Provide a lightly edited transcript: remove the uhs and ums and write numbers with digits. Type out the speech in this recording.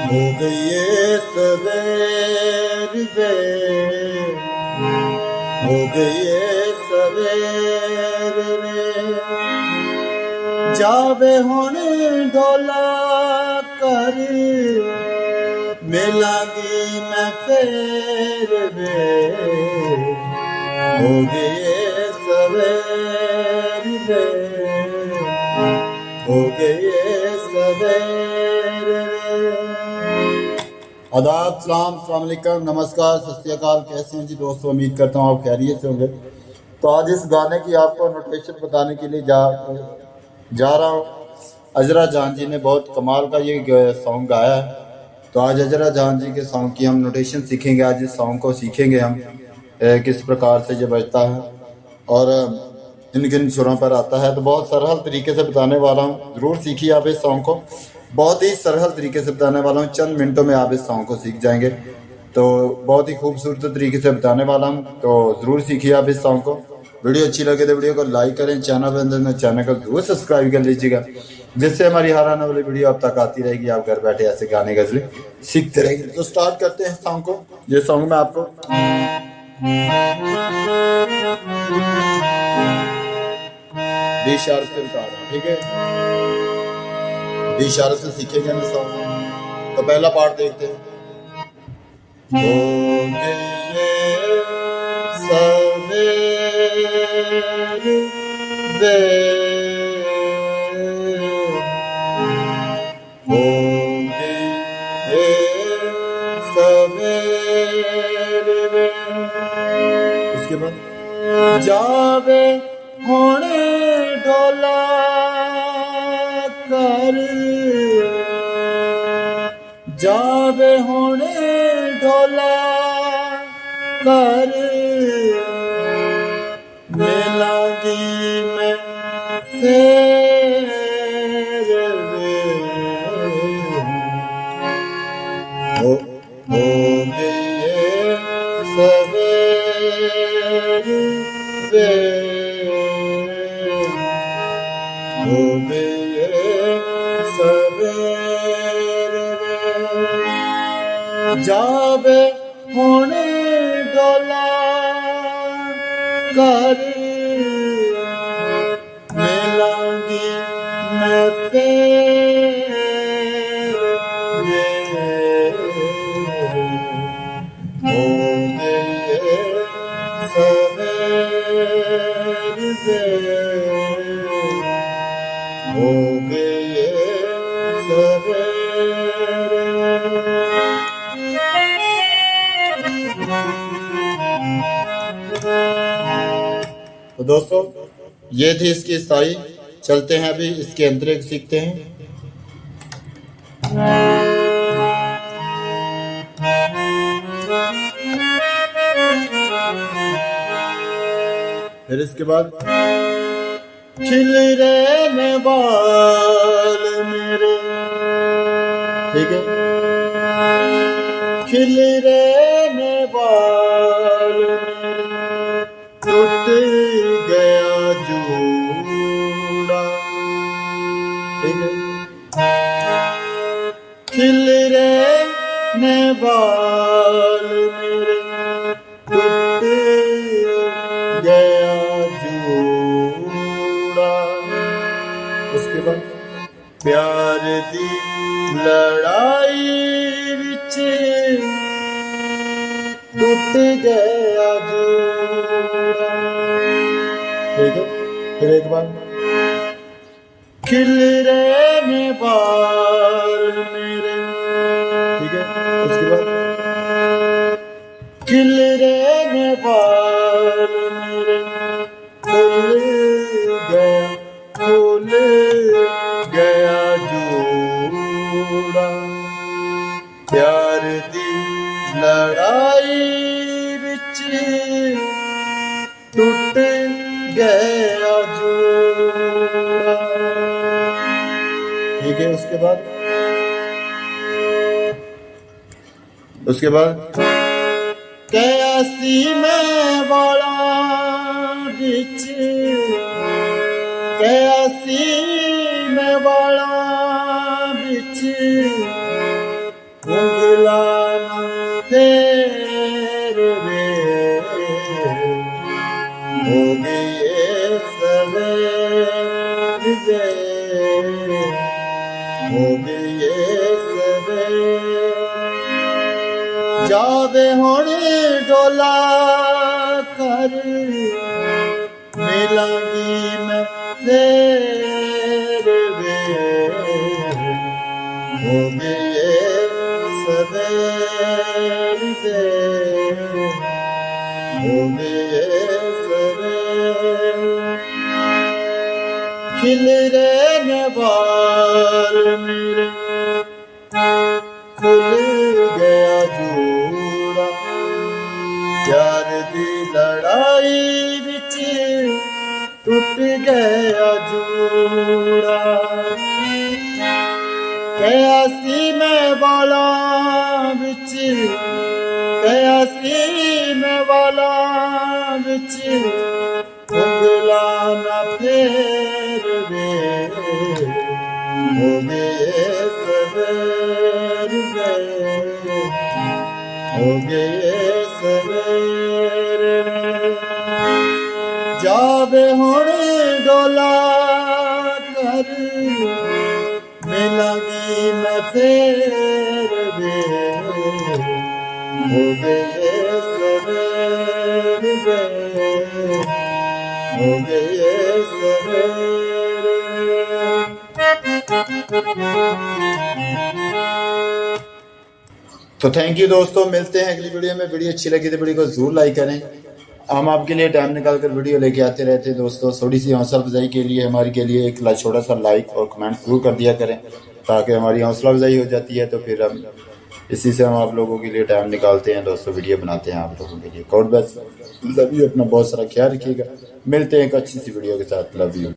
हो गई ये सवेर वे, हो गई ये सवेर रे, जावे हुण ढोला कर मिलांगी मैं फेर वे। हो गई ये सवेर वे, हो गई ये सवेर रे। आदाब, सलाम, अस्सलाम वालेकुम, नमस्कार, सत श्री अकाल। कैसे हैं जी दोस्तों? उम्मीद करता हूँ आप खैरियत से होंगे। तो आज इस गाने की आपको नोटेशन बताने के लिए जा रहा हूँ। अजरा जान जी ने बहुत कमाल का ये सॉन्ग गाया है। तो आज अजरा जान जी के सॉन्ग की हम नोटेशन सीखेंगे। आज इस सॉन्ग को सीखेंगे हम किस प्रकार से ये बजता है और किन किन सुरों पर आता है। तो बहुत सरल तरीके से बताने वाला हूँ, ज़रूर सीखिए आप इस सॉन्ग को। बहुत ही सरल तरीके से बताने वाला हूँ, चंद मिनटों में आप इस सॉन्ग को सीख जाएंगे। तो बहुत ही खूबसूरत तरीके से बताने वाला हूँ, तो ज़रूर सीखिए आप इस सॉन्ग को। वीडियो अच्छी लगे तो वीडियो को लाइक करें, चैनल को जरूर सब्सक्राइब कर लीजिएगा, जिससे हमारी हर आने वाली वीडियो अब तक आती रहेगी। आप घर बैठे ऐसे गाने गजलें सीखते रहेंगे। तो स्टार्ट करते हैं सॉन्ग को। ये सॉन्ग में आपको बी शार्प से बता रहा हूँ, ठीक है? बी शार्प से सीखेंगे हम सॉन्ग। तो पहला पार्ट देखते हैं। हो गई सवेर वे, हो गई सवेर वे। उसके बाद जावे हुण ढोला कर, जावे हुण ढोला कर मिलांगी मैं फेर वे। हो गई ये सवेर वे, हो गई ये सवेर वे, जावे हुण ढोला कर मिलांगी मैं फेर वे। हो गई सवेर वे, हो गई सवेर वे। तो दोस्तों ये थी इसकी स्थाई। चलते हैं अभी इसके अंतरिक सीखते हैं। फिर इसके बाद खिल रहने बाल मेरे, ठीक है? खिल रहने बाल मेरे, टूट गया जूड़ा, ठीक है? खिल रहने बाल मेरे, टूट गया जूड़ा। उसके बाद प्यार दी लड़ाई विच टूट गया जूड़ा, ठीक है? फिर एक बार खिल रहने बाल मेरे, ठीक है? उसके बाद खिल रहने बाल मेरे, खुल गया जूड़ा। प्यार दी लड़ाई विच टूट गया जूड़ा, ठीक है? उसके बाद कैसी मैं वाला बिच, कैसी मैं वाला बिच हो गए सवेर जावे होनी डोला कर मिलांगी मैं तेरे वे हो गए सवेर हो गए सवेर खिल रहे बाल मेरे खुल गया जूड़ा प्यार दी लड़ाई विच टूट गया जूड़ा कैसी मैं वाला विच कैसी मैं वाला विच उंगला ना फेर वे हो गए सवेर हो गए सवेर जावे होने डोला कर मिलांगी मैं फेर वे हो गए सवेर हो गए सवेर। तो थैंक यू दोस्तों, मिलते हैं अगली वीडियो में। वीडियो अच्छी लगी तो वीडियो को जरूर लाइक करें। हम आपके लिए टाइम निकाल कर वीडियो लेके आते रहते हैं दोस्तों। थोड़ी सी हौसला अफजाई के लिए हमारे के लिए एक छोटा सा लाइक और कमेंट जरूर कर दिया करें, ताकि हमारी हौसला अफजाई हो जाती है। तो फिर हम इसी से हम आप लोगों के लिए टाइम निकालते हैं दोस्तों, वीडियो बनाते हैं आप लोगों के लिए। गॉड ब्लेस, लव यू, अपना बहुत सारा ख्याल रखिएगा। मिलते हैं एक अच्छी सी वीडियो के साथ। Love you.